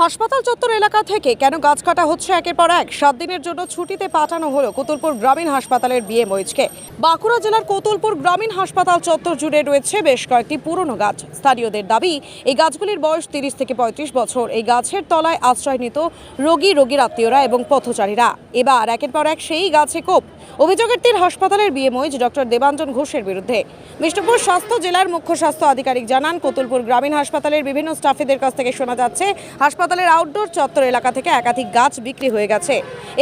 হাসপাতাল চত্বর এলাকা থেকে কেন গাছ কাটা হচ্ছে একের পর এক? 7 দিনের জন্য ছুটিতে পাঠানো হলো কোতুলপুর গ্রামীণ হাসপাতালের বিএমওইচকে। বাঁকুড়া জেলার কোতুলপুর গ্রামীণ হাসপাতাল চত্বর জুড়ে রয়েছে বেশ কয়েকটি পুরনো গাছ। স্থানীয়দের দাবি, এই গাছগুলির বয়স 30 থেকে 35 বছর। এই গাছের তলায় আশ্রয় নিত রোগীর আত্মীয়রা এবং পথচারীরা। এবার একের পর এক সেই গাছে কোপ। অভিযোগের তীর হাসপাতালের বিএমওইচ ডক্টর দেবাঞ্জন ঘোষের বিরুদ্ধে। বিষ্ণুপুর স্বাস্থ্য জেলার মুখ্য স্বাস্থ্য আধিকারিক জানান, কোতুলপুর গ্রামীণ হাসপাতালের বিভিন্ন স্টাফেদের কাছ থেকে শোনা যাচ্ছে হাসপাতালের আউটডোর চত্বর এলাকা থেকে একাধিক গাছ বিক্রি হয়ে গেছে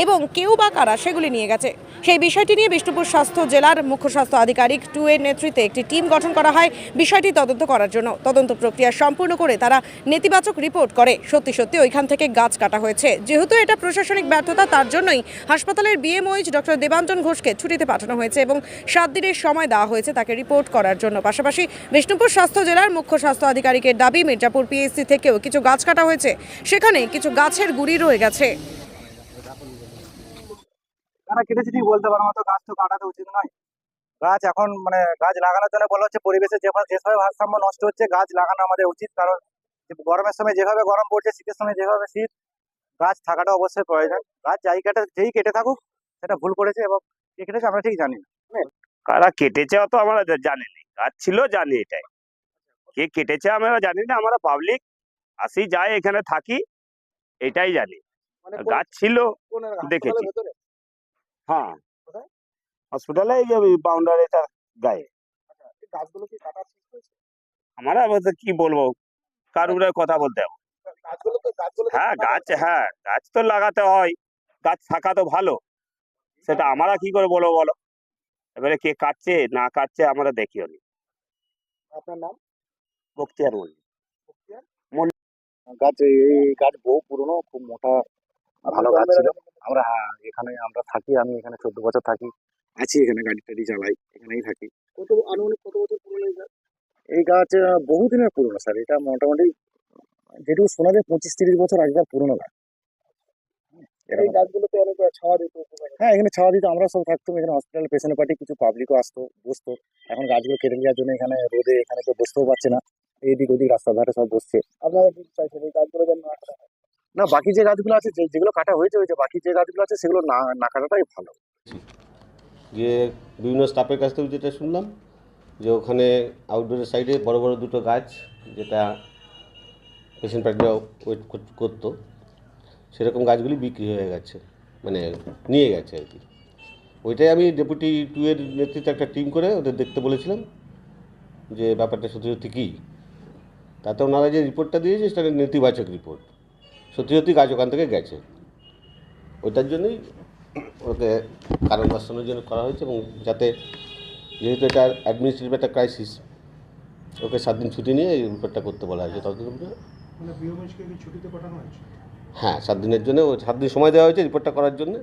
এবং কেউ বা কারা সেগুলি নিয়ে গেছে। সেই বিষয়টি নিয়ে বিষ্ণুপুর স্বাস্থ্য জেলার মুখ্য স্বাস্থ্য আধিকারিক 2 এর নেতৃত্বে একটি টিম গঠন করা হয় বিষয়টি তদন্ত করার জন্য। তদন্ত প্রক্রিয়া সম্পূর্ণ করে তারা নেতিবাচক রিপোর্ট করে সত্যি ওইখান থেকে গাছ কাটা হয়েছে। যেহেতু এটা প্রশাসনিক ব্যর্থতা, তার জন্যই হাসপাতালের বিএমওইচ ডক্টর দেবাঞ্জন ঘোষকে ছুটিতে পাঠানো হয়েছে এবং 7 দিনের সময় দেওয়া হয়েছে তাকে রিপোর্ট করার জন্য। পাশাপাশি বিষ্ণুপুর স্বাস্থ্য জেলার মুখ্য স্বাস্থ্য আধিকারিকের দাবি, মির্জাপুর পিএসসি থেকেও কিছু গাছ কাটা হয়েছে, সেখানে কিছু গাছের গুড়ি রয়ে গেছে। তারা কেটেছে ঠিক বলতে পারবো না, তো গাছ তো কাটাতে উচিত নয়। গাছ এখন গাছ লাগানোর জন্য বলা হচ্ছে পরিবেশে যেভাবে ভারসাম্য নষ্ট হচ্ছে, গাছ লাগানো আমাদের উচিত। কারণ গরমের সময় যেভাবে গরম পড়ছে, শীতের সময় যেভাবে শীত, গাছ থাকাটা অবশ্যই প্রয়োজন। গাছ যেই কেটে থাকুক, সেটা ভুল করেছে এবং কে কেটেছে আমরা ঠিক জানি না। কারা কেটেছে অত আমরা জানি না, গাছ ছিল জানি, এটাই কে কেটেছে আমরা জানি না। আমরা পাবলিক আসি যাই এখানে থাকি, এটাই জানি। গাছ ছিল দেখেছি। হ্যাঁ, হসপিটালে বাউন্ডারিটার গায়ে। গাছগুলো কি কাটা ঠিক হয়েছে? আমরা কি বলবো, কারুর কথা বলতে হবে। হ্যাঁ, গাছ তো লাগাতে হয়, গাছ থাকা তো ভালো। সেটা আমরা কি করে বলবো বলো? এবারে কে কাটছে না কাটছে আমরা দেখিও নি। আপনার নাম? বক্তিয়ার মল্লিক। গাছ এই গাছ বহু পুরনো, খুব মোটা ভালো গাছ ছিল। আমরা এখানে থাকি, আমি এখানে 14 বছর থাকি, আছি এখানে, গাড়ি টাড়ি চালাই, এখানেই থাকি। আনুমানিক কত বছর পুরনো এই গাছ? এই গাছ বহুদিনের পুরনো স্যার। এটা মোটামুটি যেটুকু শোনা যায় 25-30 বছর আগেকার পুরনো গাছ। এই গাছগুলোতে অনেক ছাওয়া দিত। হ্যাঁ, এখানে ছাওয়া দিত, আমরা সব থাকতাম এখানে। হসপিটালের পেছনে পার্টি কিছু পাবলিকও আসতো, বসতো। এখন গাছগুলো কেটে নেওয়ার জন্য এখানে রোদে এখানে কেউ বসতেও পারছে না, এইদিক ওদিক রাস্তার ধারে সব বসছে। আপনারা কি চাইছেন এই গাছগুলো যেন না কাটা হয়? না, বাকি যে গাছগুলো আছে, যেগুলো কাটা হয়েছে, বাকি যে গাছগুলো আছে সেগুলো না কাটাটাই ভালো। যে বিভিন্ন স্টাফের কাছ থেকে যেটা শুনলাম, যে ওখানে আউটডোরের সাইডে বড় বড় দুটো গাছ, যেটা পেশেন্ট পার্টিরা ওয়েট করতো, সেরকম গাছগুলি বিক্রি হয়ে গেছে, মানে নিয়ে গেছে আর কি। ওইটাই আমি ডেপুটি 2 এর নেতৃত্বে একটা টিম করে ওদের দেখতে বলেছিলাম যে ব্যাপারটা সত্যি কী। তাতে ওনারা যে রিপোর্টটা দিয়েছে সেটা নেতিবাচক রিপোর্ট। সত্যি গাছ ওখান থেকে গেছে। ওইটার জন্যই ওকে কারণ দর্শানোর জন্য করা হয়েছে, এবং যাতে, যেহেতু এটা অ্যাডমিনিস্ট্রেটিভ একটা ক্রাইসিস, ওকে 7 দিন ছুটি নিয়ে এই রিপোর্টটা করতে বলা হয়েছে। ততদিন হ্যাঁ, 7 দিনের জন্য 7 দিন সময় দেওয়া হয়েছে রিপোর্টটা করার জন্য।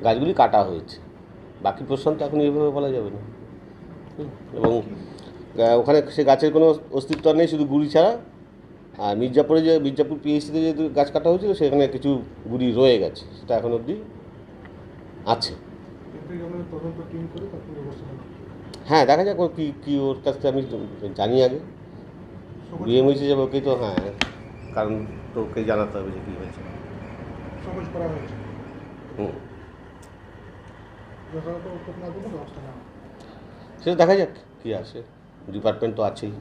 গাছগুলি কাটা হয়েছে, বাকি প্রশ্ন তো এখন এইভাবে বলা যাবে না। এবং ওখানে সে গাছের কোনো অস্তিত্ব নেই, শুধু গুড়ি ছাড়া। আর মির্জাপুর পিএইচসিতে যে গাছ কাটা হয়েছিল, সেখানে কিছু গুড়ি রয়ে গেছে, সেটা এখন অবধি আছে। হ্যাঁ, দেখা যাক কি ওর কাছ থেকে আমি জানি আগে। বিএমওইচে যাবে, ওকেই তো, হ্যাঁ, কারণ তো ওকে জানাতে হবে যে কী হয়েছে। সেটা দেখা যাক কী আসে, ডিপার্টমেন্ট তো আছেই।